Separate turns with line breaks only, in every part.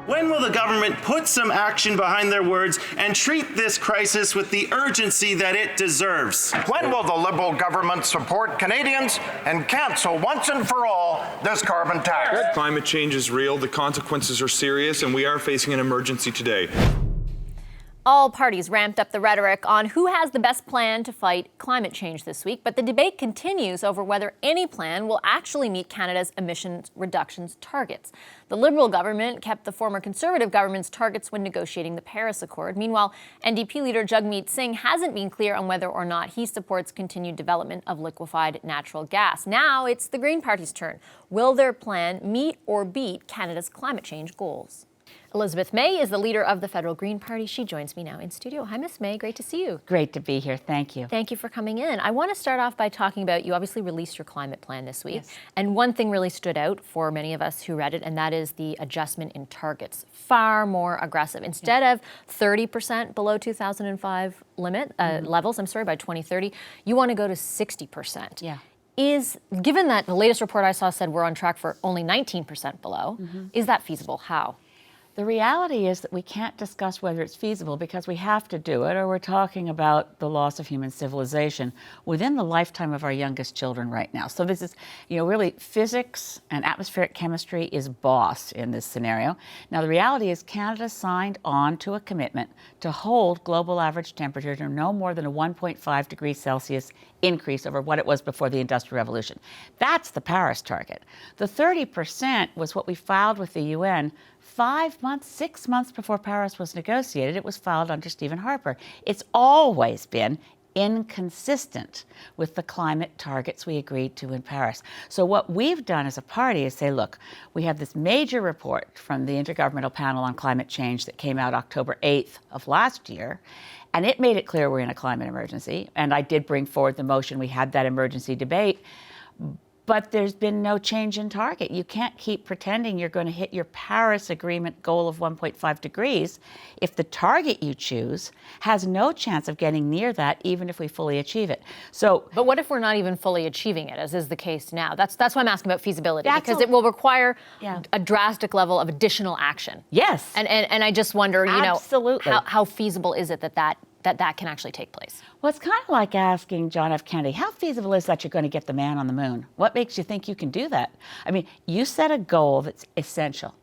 When will the government put some action behind their words and treat this crisis with the urgency that it deserves?
When will the Liberal government support Canadians and cancel once and for all this carbon tax?
Climate change is real, the consequences are serious, and we are facing an emergency today.
All parties ramped up the rhetoric on who has the best plan to fight climate change this week, but the debate continues over whether any plan will actually meet Canada's emissions reductions targets. The Liberal government kept the former Conservative government's targets when negotiating the Paris Accord. Meanwhile, NDP leader Jagmeet Singh hasn't been clear on whether or not he supports continued development of liquefied natural gas. Now it's the Green Party's turn. Will their plan meet or beat Canada's climate change goals? Elizabeth May is the leader of the Federal Green Party. She joins me now in studio. Hi, Ms. May. Great to see you.
Great to be here. Thank you.
Thank you for coming in. I want to start off by talking about, you obviously released your climate plan this week.
Yes.
And one thing really stood out for many of us who read it, and that is the adjustment in targets. Far more aggressive. Instead of 30% below 2005 levels, by 2030, you want to go to 60%.
Yeah.
Given that the latest report I saw said we're on track for only 19% below, is that feasible? How?
The reality is that we can't discuss whether it's feasible because we have to do it, or we're talking about the loss of human civilization within the lifetime of our youngest children right now. So this is, really physics and atmospheric chemistry is boss in this scenario. Now, the reality is Canada signed on to a commitment to hold global average temperature to no more than a 1.5 degrees Celsius increase over what it was before the Industrial Revolution. That's the Paris target. The 30% was what we filed with the UN 6 months before Paris was negotiated. It was filed under Stephen Harper. It's always been inconsistent with the climate targets we agreed to in Paris. So what we've done as a party is say, look, we have this major report from the Intergovernmental Panel on Climate Change that came out October 8th of last year, and it made it clear we're in a climate emergency. And I did bring forward the motion. We had that emergency debate. But there's been no change in target. You can't keep pretending you're going to hit your Paris Agreement goal of 1.5 degrees if the target you choose has no chance of getting near that, even if we fully achieve it.
But what if we're not even fully achieving it, as is the case now? That's why I'm asking about feasibility, because it will require a drastic level of additional action.
Yes.
And I just wonder,
Absolutely.
How feasible is it that can actually take place?
Well, it's kind of like asking John F. Kennedy, how feasible is that you're going to get the man on the moon? What makes you think you can do that? I mean, you set a goal that's essential,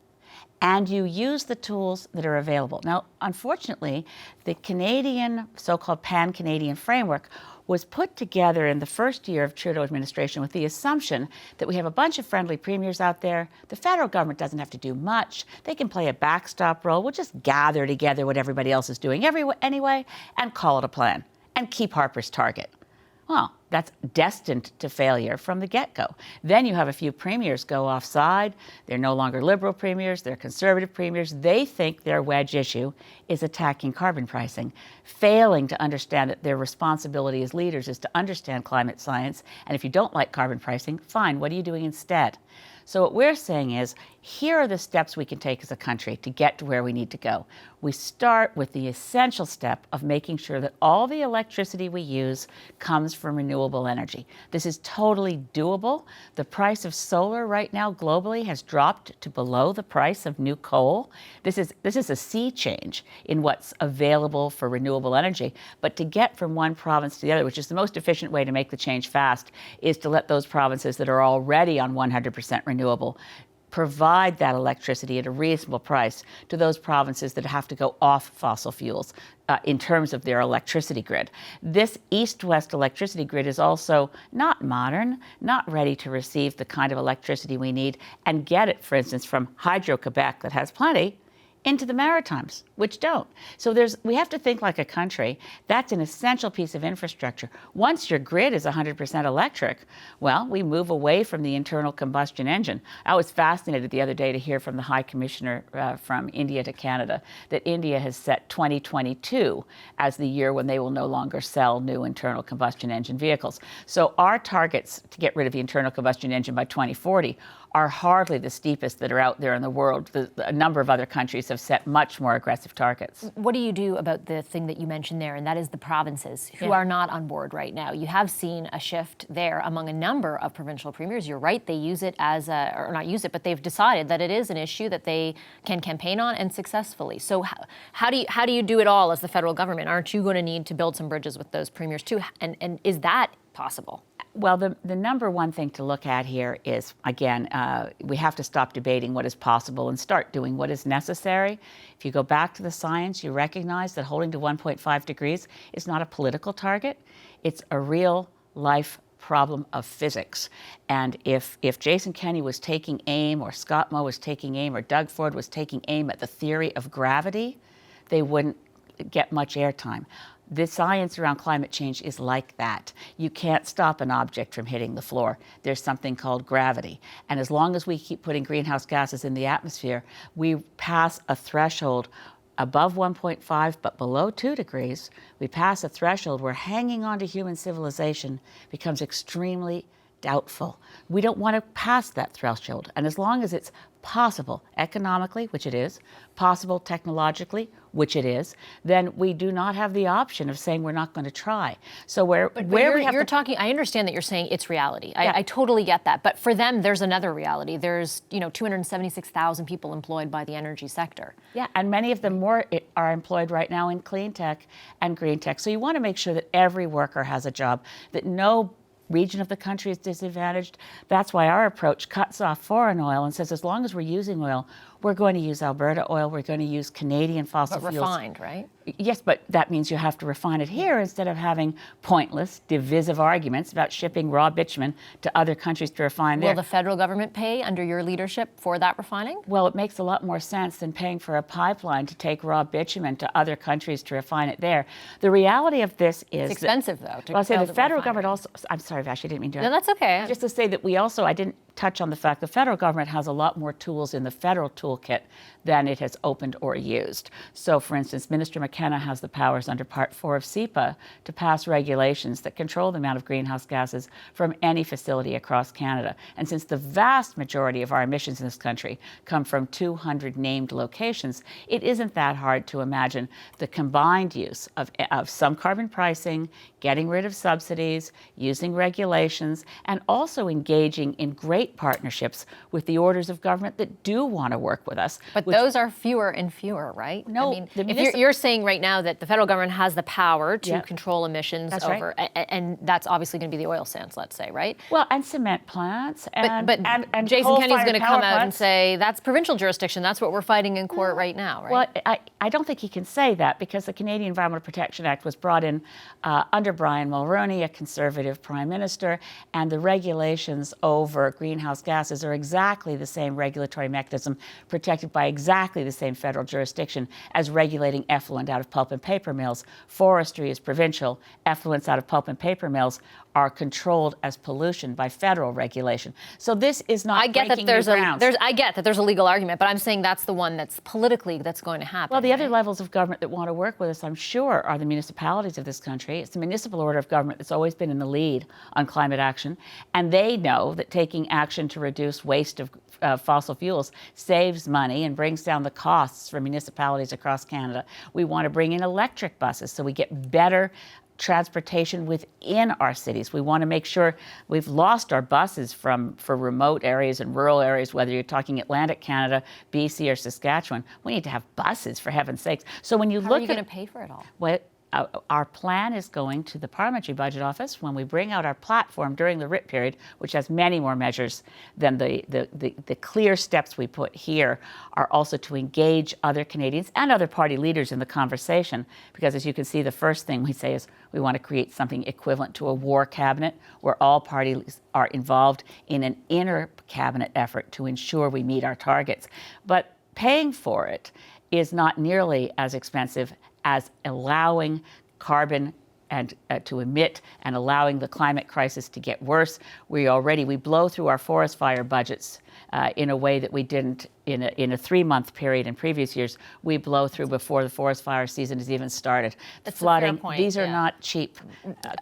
and you use the tools that are available. Now, unfortunately, the Canadian so-called pan-Canadian framework was put together in the first year of Trudeau administration with the assumption that we have a bunch of friendly premiers out there. The federal government doesn't have to do much. They can play a backstop role. We'll just gather together what everybody else is doing anyway and call it a plan and keep Harper's target. Well, that's destined to failure from the get-go. Then you have a few premiers go offside. They're no longer Liberal premiers, they're Conservative premiers. They think their wedge issue is attacking carbon pricing, failing to understand that their responsibility as leaders is to understand climate science. And if you don't like carbon pricing, fine, what are you doing instead? So what we're saying is, here are the steps we can take as a country to get to where we need to go. We start with the essential step of making sure that all the electricity we use comes from renewable energy. This is totally doable. The price of solar right now globally has dropped to below the price of new coal. This is a sea change in what's available for renewable energy. But to get from one province to the other, which is the most efficient way to make the change fast, is to let those provinces that are already on 100% renewable provide that electricity at a reasonable price to those provinces that have to go off fossil fuels in terms of their electricity grid. This east-west electricity grid is also not modern, not ready to receive the kind of electricity we need and get it, for instance, from Hydro-Quebec that has plenty, into the Maritimes, which don't. So we have to think like a country. That's an essential piece of infrastructure. Once your grid is 100% electric, well, we move away from the internal combustion engine. I was fascinated the other day to hear from the High Commissioner from India to Canada that India has set 2022 as the year when they will no longer sell new internal combustion engine vehicles. So our targets to get rid of the internal combustion engine by 2040 are hardly the steepest that are out there in the world. A number of other countries have set much more aggressive targets.
What do you do about the thing that you mentioned there, and that is the provinces who are not on board right now? You have seen a shift there among a number of provincial premiers. You're right, they use it as or not use it, but they've decided that it is an issue that they can campaign on, and successfully. So how do you do it all as the federal government? Aren't you going to need to build some bridges with those premiers too? And is that possible?
Well, the number one thing to look at here is, again, we have to stop debating what is possible and start doing what is necessary. If you go back to the science, you recognize that holding to 1.5 degrees is not a political target. It's a real life problem of physics. And if Jason Kenney was taking aim, or Scott Moe was taking aim, or Doug Ford was taking aim at the theory of gravity, they wouldn't get much airtime. The science around climate change is like that. You can't stop an object from hitting the floor. There's something called gravity. And as long as we keep putting greenhouse gases in the atmosphere, we pass a threshold above 1.5 but below 2 degrees. We pass a threshold where hanging on to human civilization becomes extremely doubtful. We don't want to pass that threshold. And as long as it's possible economically, which it is, possible technologically, which it is, then we do not have the option of saying we're not going to try. So you're
talking, I understand that you're saying it's reality. I totally get that. But for them, there's another reality. There's 276,000 people employed by the energy sector.
Yeah, and many of them are employed right now in clean tech and green tech. So you want to make sure that every worker has a job, that no region of the country is disadvantaged. That's why our approach cuts off foreign oil and says as long as we're using oil, we're going to use Alberta oil, we're going to use Canadian fossil fuels.
But refined, right?
Yes, but that means you have to refine it here instead of having pointless, divisive arguments about shipping raw bitumen to other countries to refine there.
Will the federal government pay under your leadership for that refining?
Well, it makes a lot more sense than paying for a pipeline to take raw bitumen to other countries to refine it there. The reality of this is
it's expensive, though.
I'll say the federal government also, I'm sorry, Vash, I didn't mean to.
No, that's okay.
Just to say that I didn't touch on the fact the federal government has a lot more tools in the federal toolkit than it has opened or used. So, for instance, Minister McKenna has the powers under Part 4 of CEPA to pass regulations that control the amount of greenhouse gases from any facility across Canada. And since the vast majority of our emissions in this country come from 200 named locations, it isn't that hard to imagine the combined use of some carbon pricing, getting rid of subsidies, using regulations, and also engaging in great partnerships with the orders of government that do want to work with us.
But those are fewer and fewer, right?
No.
I mean, if you're saying right now that the federal government has the power to control emissions
that's
over,
right.
and that's obviously going to be the oil sands, let's say, right?
Well, and cement plants. And
Jason Kenney's going to come out and
plants.
say, that's provincial jurisdiction. That's what we're fighting in court right now, right?
Well, I don't think he can say that because the Canadian Environmental Protection Act was brought in under Brian Mulroney, a Conservative Prime Minister, and the regulations over greenhouse gases are exactly the same regulatory mechanism protected by exactly the same federal jurisdiction as regulating effluent out of pulp and paper mills. Forestry is provincial. Effluents out of pulp and paper mills are controlled as pollution by federal regulation. So this is not breaking new grounds.
I get that there's a legal argument, but I'm saying that's the one that's politically that's going to happen.
Well, the other levels of government that want to work with us, I'm sure, are the municipalities of this country. It's the municipal order of government that's always been in the lead on climate action, and they know that taking action to reduce waste of fossil fuels saves money and brings down the costs for municipalities across Canada. We want to bring in electric buses so we get better transportation within our cities. We want to make sure we've lost our buses for remote areas and rural areas, whether you're talking Atlantic Canada, BC, or Saskatchewan. We need to have buses, for heaven's sakes. So when you
How
look
are you going to pay for it all?
Well, our plan is going to the Parliamentary Budget Office when we bring out our platform during the RIP period, which has many more measures than the clear steps we put here, are also to engage other Canadians and other party leaders in the conversation. Because as you can see, the first thing we say is we want to create something equivalent to a war cabinet where all parties are involved in an inner cabinet effort to ensure we meet our targets. But paying for it is not nearly as expensive as allowing carbon and to emit and allowing the climate crisis to get worse. We blow through our forest fire budgets in a way that we didn't in a 3-month period in previous years, we blow through before the forest fire season has even started.
That's
Flooding,
a fair point,
these are
yeah.
not cheap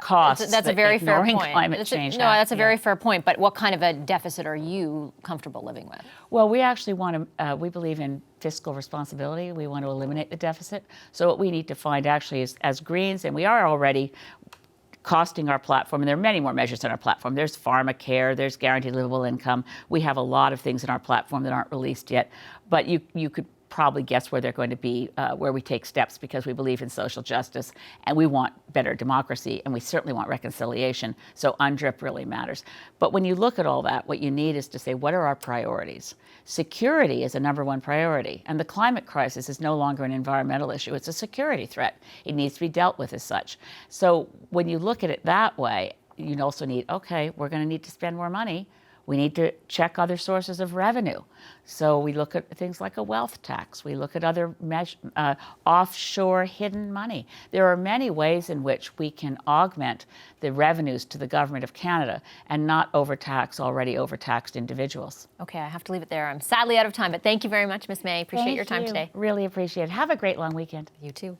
costs.
That's a very fair
ignoring
point.
climate change.
No, that's a very fair point. But what kind of a deficit are you comfortable living with?
Well, we actually want to, we believe in fiscal responsibility. We want to eliminate the deficit. So what we need to find actually is, as Greens, and we are already costing our platform, and there are many more measures on our platform. There's pharmacare, there's guaranteed livable income. We have a lot of things in our platform that aren't released yet, but you could probably guess where they're going to be, where we take steps, because we believe in social justice and we want better democracy, and we certainly want reconciliation. So UNDRIP really matters. But when you look at all that, what you need is to say, what are our priorities? Security is a #1 priority, and the climate crisis is no longer an environmental issue. It's a security threat. It needs to be dealt with as such. So when you look at it that way, you also need, okay, we're going to need to spend more money. We need to check other sources of revenue. So we look at things like a wealth tax. We look at other offshore hidden money. There are many ways in which we can augment the revenues to the Government of Canada and not overtax already overtaxed individuals.
Okay, I have to leave it there. I'm sadly out of time, but thank you very much, Ms. May. Appreciate your time today.
Really appreciate it. Have a great long weekend.
You too.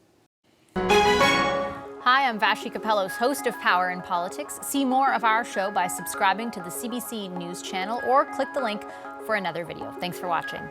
Hi, I'm Vashi Capellos, host of Power in Politics. See more of our show by subscribing to the CBC News channel or click the link for another video. Thanks for watching.